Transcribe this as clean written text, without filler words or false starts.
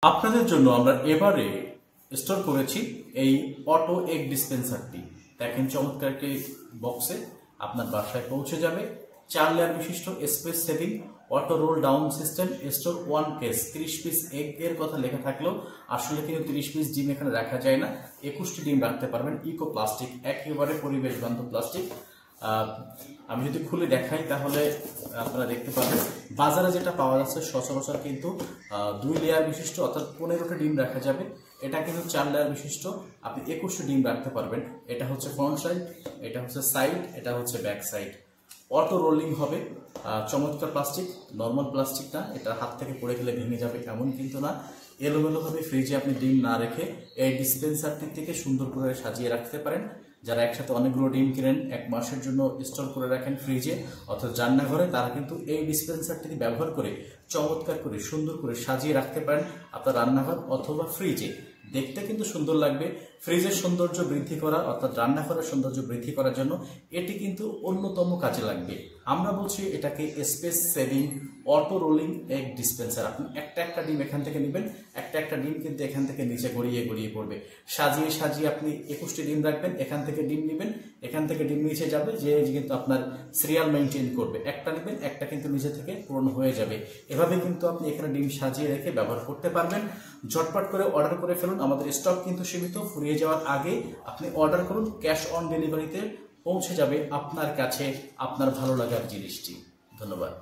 আপনাদের জন্য আমরা এবারে স্টোর করেছি এই অটো এগ ডিসপেন্সারটি। দেখেন চমৎকার একটি বক্সে আপনার বাসায় পৌঁছে যাবে। 4 লেয়ার বিশিষ্ট space saving auto role down system store 1 case. 30 piece egg এর কথা লেখা থাকলেও আসলে কিন্তু 30 পিস ডিম এখানে রাখা যায় না। 21টি ডিম রাখতে পারবেন। ইকো প্লাস্টিক, একেবারে পরিবেশ বান্ধব প্লাস্টিক। আমি যদি খুলে দেখাই তাহলে আপনারা দেখতে পাবেন বাজারে যেটা পাওয়া যাচ্ছে সচরাচর কিন্তু 2 লেয়ার বিশিষ্ট অর্থাৎ 15টা ডিম রাখা যাবে। এটা কিন্তু 4 লেয়ার বিশিষ্ট, আপনি 21টি ডিম রাখতে পারবেন। এটা হচ্ছে ফ্রন্ট সাইড, এটা হচ্ছে সাইড, এটা হচ্ছে ব্যাক সাইড। অটো রোলিং হবে। চমৎকার প্লাস্টিক, নর্মাল প্লাস্টিক না, এটা হাত থেকে পড়ে গেলে ভেঙে যাবে এমন কিন্তু না। এলোমেলোভাবে ফ্রিজে আপনি ডিম না রেখে এই ডিসপেন্সারটি থেকে সুন্দর করে সাজিয়ে রাখতে পারেন। যারা একসাথে অনেকগুলো ডিম কিনেন 1 মাসের জন্য স্টোর করে রাখেন ফ্রিজে অথবা রান্নাঘরে, তারা কিন্তু এই ডিসপেন্সারটি ব্যবহার করে চমৎকার করে সুন্দর করে সাজিয়ে রাখতে পারেন আপনার রান্নাঘর অথবা ফ্রিজে। দেখতে কিন্তু সুন্দর লাগবে। ফ্রিজের সৌন্দর্য বৃদ্ধি করা অর্থাৎ রান্নাঘরের সৌন্দর্য বৃদ্ধি করার জন্য এটি কিন্তু অন্যতম কাজে লাগবে। আমরা বলছি এটাকে space saving auto rolling egg dispenser. আপনি একটা ডিম এখান থেকে নেবেন, একটা ডিম কিন্তু এখান থেকে নিচে গড়িয়ে গড়িয়ে পড়বে। সাজিয়ে সাজিয়ে আপনি 21টি ডিম রাখবেন, এখান থেকে ডিম নেবেন, এখান থেকে ডিম নিচে যাবে, যে কিন্তু আপনার সিরিয়াল মেনটেন করবে। একটা নেবেন, একটা কিন্তু নিচে থেকে পূরণ হয়ে যাবে। এভাবে কিন্তু আপনি এখানে ডিম সাজিয়ে রেখে ব্যবহার করতে পারবেন। ঝটপট করে অর্ডার করে ফেলুন, আমাদের স্টক কিন্তু সীমিত। ফুরিয়ে যাওয়ার আগে আপনি অর্ডার করুন, ক্যাশ অন ডেলিভারিতে পৌঁছে যাবে আপনার কাছে আপনার ভালো লাগার জিনিসটি। ধন্যবাদ।